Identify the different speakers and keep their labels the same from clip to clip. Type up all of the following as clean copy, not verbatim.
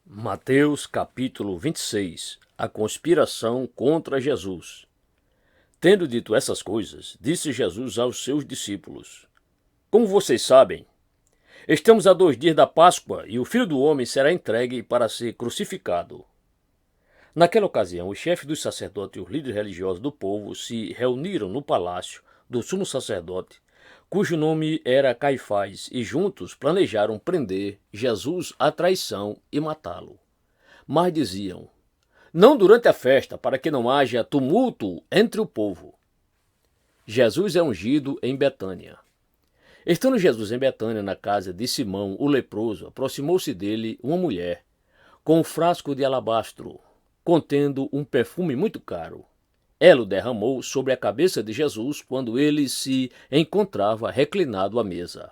Speaker 1: Mateus capítulo 26. A conspiração contra Jesus. Tendo dito essas coisas, disse Jesus aos seus discípulos: Como vocês sabem, estamos a 2 dias da Páscoa e o Filho do Homem será entregue para ser crucificado. Naquela ocasião, os chefes dos sacerdotes e os líderes religiosos do povo se reuniram no palácio do sumo sacerdote, cujo nome era Caifás, e juntos planejaram prender Jesus à traição e matá-lo. Mas diziam: não durante a festa, para que não haja tumulto entre o povo. Jesus é ungido em Betânia. Estando Jesus em Betânia, na casa de Simão, o leproso, aproximou-se dele uma mulher, com um frasco de alabastro, contendo um perfume muito caro. Ela o derramou sobre a cabeça de Jesus quando ele se encontrava reclinado à mesa.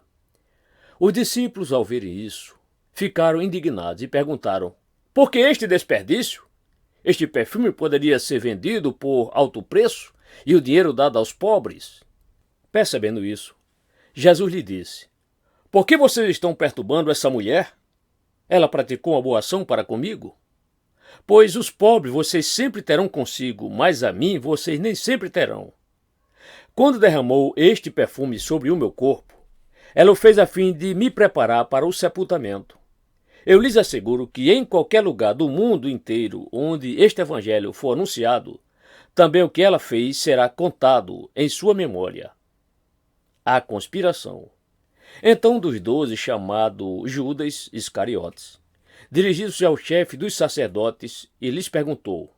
Speaker 1: Os discípulos, ao verem isso, ficaram indignados e perguntaram: por que este desperdício? Este perfume poderia ser vendido por alto preço e o dinheiro dado aos pobres. Percebendo isso, Jesus lhe disse: por que vocês estão perturbando essa mulher? Ela praticou uma boa ação para comigo? Pois os pobres vocês sempre terão consigo, mas a mim vocês nem sempre terão. Quando derramou este perfume sobre o meu corpo, ela o fez a fim de me preparar para o sepultamento. Eu lhes asseguro que em qualquer lugar do mundo inteiro onde este evangelho for anunciado, também o que ela fez será contado em sua memória. A conspiração. Então um dos 12, chamado Judas Iscariotes, dirigiu-se ao chefe dos sacerdotes e lhes perguntou: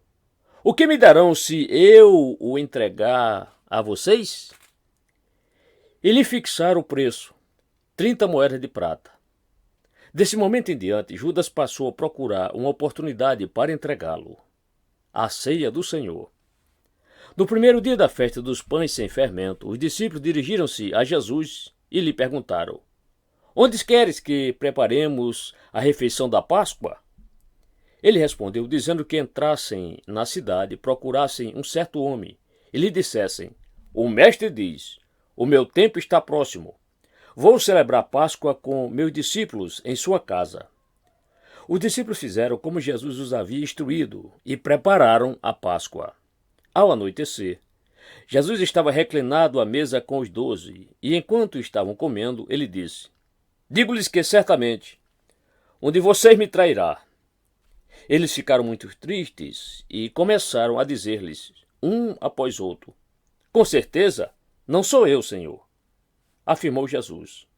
Speaker 1: o que me darão se eu o entregar a vocês? E lhe fixaram o preço, 30 moedas de prata. Desse momento em diante, Judas passou a procurar uma oportunidade para entregá-lo. A ceia do Senhor. No primeiro dia da festa dos pães sem fermento, os discípulos dirigiram-se a Jesus e lhe perguntaram: onde queres que preparemos a refeição da Páscoa? Ele respondeu dizendo que entrassem na cidade, procurassem um certo homem e lhe dissessem: o mestre diz, o meu tempo está próximo. Vou celebrar Páscoa com meus discípulos em sua casa. Os discípulos fizeram como Jesus os havia instruído e prepararam a Páscoa. Ao anoitecer, Jesus estava reclinado à mesa com os 12, e enquanto estavam comendo, ele disse: digo-lhes que certamente um de vocês me trairá. Eles ficaram muito tristes e começaram a dizer-lhes, um após outro: com certeza, não sou eu, Senhor. Afirmou Jesus: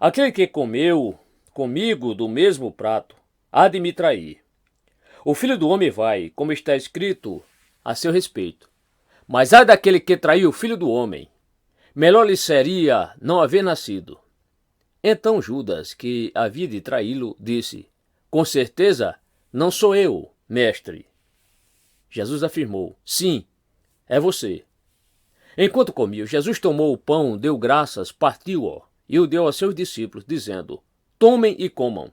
Speaker 1: aquele que comeu comigo do mesmo prato há de me trair. O Filho do Homem vai, como está escrito a seu respeito. Mas ai daquele que traiu o Filho do Homem. Melhor lhe seria não haver nascido. Então Judas, que havia de traí-lo, disse: com certeza, não sou eu, mestre. Jesus afirmou: sim, é você. Enquanto comia, Jesus tomou o pão, deu graças, partiu-o e o deu a seus discípulos, dizendo: tomem e comam.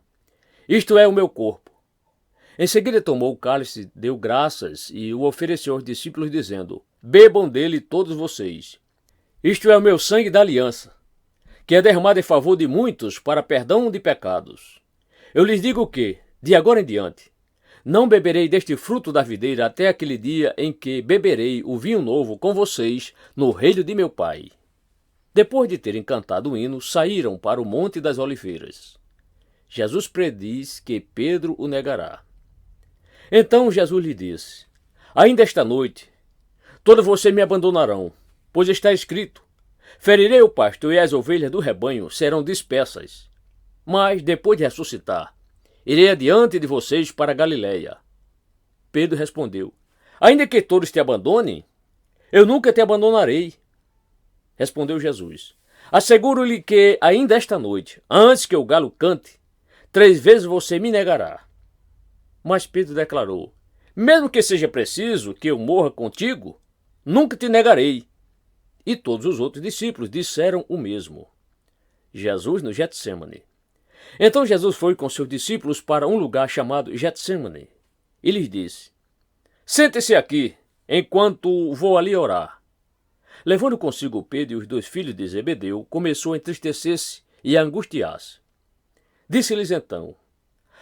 Speaker 1: Isto é o meu corpo. Em seguida tomou o cálice, deu graças e o ofereceu aos discípulos, dizendo: bebam dele todos vocês. Isto é o meu sangue da aliança, que é derramado em favor de muitos para perdão de pecados. Eu lhes digo que, de agora em diante, não beberei deste fruto da videira até aquele dia em que beberei o vinho novo com vocês no reino de meu Pai. Depois de terem cantado o hino, saíram para o Monte das Oliveiras. Jesus prediz que Pedro o negará. Então Jesus lhe disse: ainda esta noite, todos vocês me abandonarão, pois está escrito: ferirei o pastor e as ovelhas do rebanho serão dispersas. Mas, depois de ressuscitar, irei adiante de vocês para Galiléia. Pedro respondeu: ainda que todos te abandonem, eu nunca te abandonarei. Respondeu Jesus: asseguro-lhe que ainda esta noite, antes que o galo cante, 3 vezes você me negará. Mas Pedro declarou: mesmo que seja preciso que eu morra contigo, nunca te negarei. E todos os outros discípulos disseram o mesmo. Jesus no Getsêmani. Então Jesus foi com seus discípulos para um lugar chamado Getsêmani e lhes disse: sente-se aqui, enquanto vou ali orar. Levando consigo Pedro e os 2 filhos de Zebedeu, começou a entristecer-se e a angustiar-se. Disse-lhes então: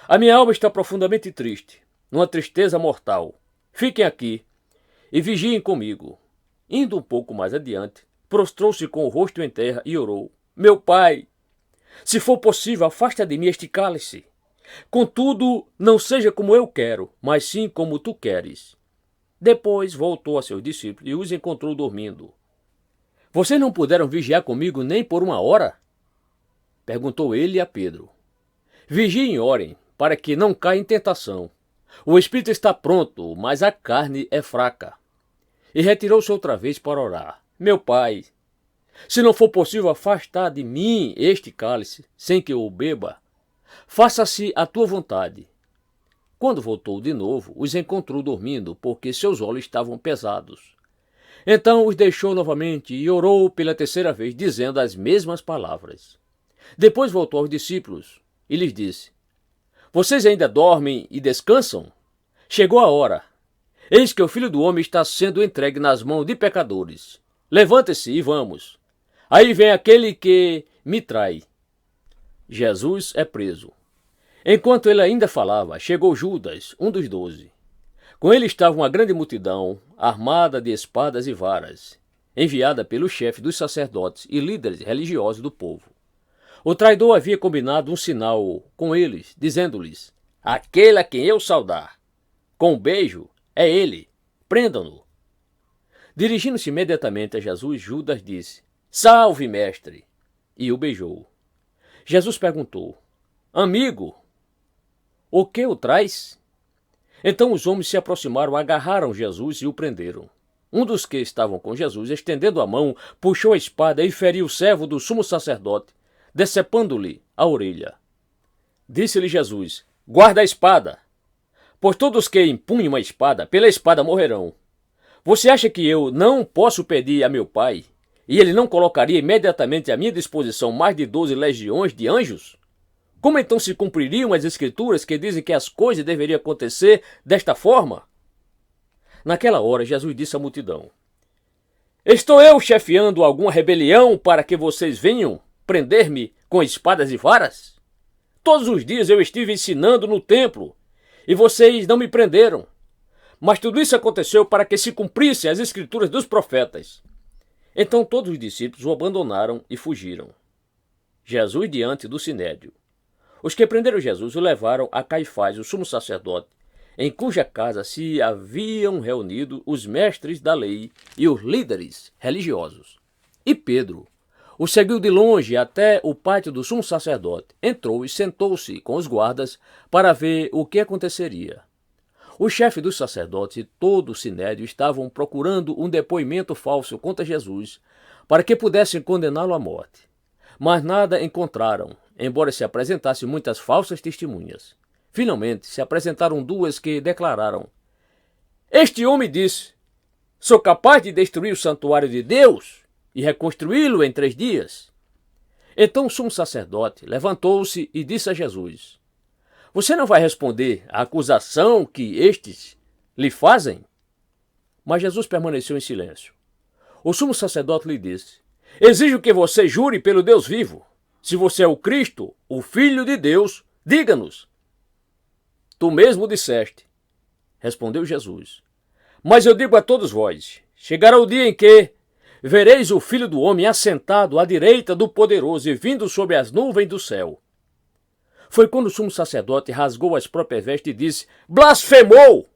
Speaker 1: A minha alma está profundamente triste, numa tristeza mortal. Fiquem aqui e vigiem comigo. Indo um pouco mais adiante, prostrou-se com o rosto em terra e orou: Meu pai, se for possível, afasta de mim este cálice. Contudo, não seja como eu quero, mas sim como tu queres. Depois voltou a seus discípulos e os encontrou dormindo. Vocês não puderam vigiar comigo nem por uma hora? Perguntou ele a Pedro. Vigiem e orem, para que não caia em tentação. O espírito está pronto, mas a carne é fraca. E retirou-se outra vez para orar. Meu pai, se não for possível afastar de mim este cálice, sem que eu o beba, faça-se a tua vontade. Quando voltou de novo, os encontrou dormindo, porque seus olhos estavam pesados. Então os deixou novamente e orou pela terceira vez, dizendo as mesmas palavras. Depois voltou aos discípulos e lhes disse: Vocês ainda dormem e descansam? Chegou a hora. Eis que o Filho do Homem está sendo entregue nas mãos de pecadores. Levante-se e vamos. Aí vem aquele que me trai. Jesus é preso. Enquanto ele ainda falava, chegou Judas, um dos 12. Com ele estava uma grande multidão, armada de espadas e varas, enviada pelo chefe dos sacerdotes e líderes religiosos do povo. O traidor havia combinado um sinal com eles, dizendo-lhes: Aquele a quem eu saudar, com um beijo, é ele, prendam-no. Dirigindo-se imediatamente a Jesus, Judas disse: Salve, mestre! E o beijou. Jesus perguntou: Amigo, o que o traz? Então os homens se aproximaram, agarraram Jesus e o prenderam. Um dos que estavam com Jesus, estendendo a mão, puxou a espada e feriu o servo do sumo sacerdote, decepando-lhe a orelha. Disse-lhe Jesus: Guarda a espada, pois todos que empunham a espada, pela espada morrerão. Você acha que eu não posso pedir a meu Pai, e ele não colocaria imediatamente à minha disposição mais de 12 legiões de anjos? Como então se cumpririam as escrituras que dizem que as coisas deveriam acontecer desta forma? Naquela hora, Jesus disse à multidão: Estou eu chefiando alguma rebelião para que vocês venham prender-me com espadas e varas? Todos os dias eu estive ensinando no templo, e vocês não me prenderam. Mas tudo isso aconteceu para que se cumprissem as escrituras dos profetas. Então todos os discípulos o abandonaram e fugiram. Jesus diante do sinédrio. Os que prenderam Jesus o levaram a Caifás, o sumo sacerdote, em cuja casa se haviam reunido os mestres da lei e os líderes religiosos. E Pedro o seguiu de longe até o pátio do sumo sacerdote. Entrou e sentou-se com os guardas para ver o que aconteceria. O chefe dos sacerdotes e todo o sinédrio estavam procurando um depoimento falso contra Jesus, para que pudessem condená-lo à morte. Mas nada encontraram, embora se apresentassem muitas falsas testemunhas. Finalmente se apresentaram duas que declararam: Este homem disse: Sou capaz de destruir o santuário de Deus e reconstruí-lo em 3 dias. Então o sumo sacerdote levantou-se e disse a Jesus: Você não vai responder à acusação que estes lhe fazem? Mas Jesus permaneceu em silêncio. O sumo sacerdote lhe disse: Exijo que você jure pelo Deus vivo. Se você é o Cristo, o Filho de Deus, diga-nos. Tu mesmo disseste, respondeu Jesus. Mas eu digo a todos vós: chegará o dia em que vereis o Filho do Homem assentado à direita do Poderoso e vindo sobre as nuvens do céu. Foi quando o sumo sacerdote rasgou as próprias vestes e disse: Blasfemou!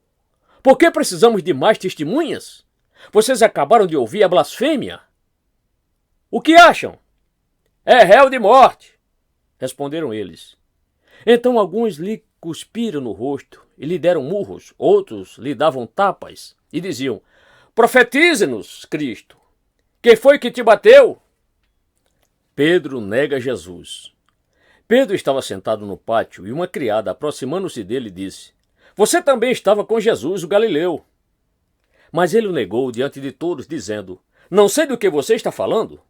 Speaker 1: Por que precisamos de mais testemunhas? Vocês acabaram de ouvir a blasfêmia. O que acham? É réu de morte, responderam eles. Então alguns lhe cuspiram no rosto e lhe deram murros, outros lhe davam tapas e diziam: Profetize-nos, Cristo. Quem foi que te bateu? Pedro nega Jesus. Pedro estava sentado no pátio e uma criada, aproximando-se dele, disse: Você também estava com Jesus, o Galileu. Mas ele o negou diante de todos, dizendo: Não sei do que você está falando.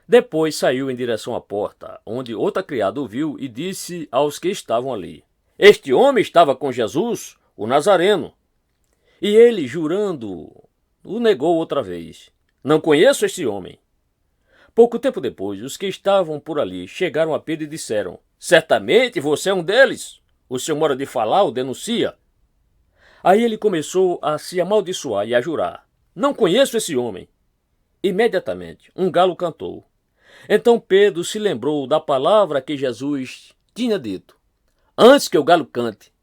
Speaker 1: Depois saiu em direção à porta, onde outra criada o viu e disse aos que estavam ali: Este homem estava com Jesus, o Nazareno. E ele, jurando, o negou outra vez: Não conheço este homem. Pouco tempo depois, os que estavam por ali chegaram a Pedro e disseram: Certamente você é um deles, O seu modo de falar o denuncia. Aí ele começou a se amaldiçoar e a jurar: não conheço esse homem. Imediatamente, um galo cantou. Então Pedro se lembrou da palavra que Jesus tinha dito: antes que o galo cante,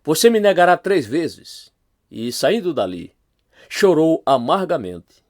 Speaker 1: você me negará 3 vezes. E, saindo dali, chorou amargamente.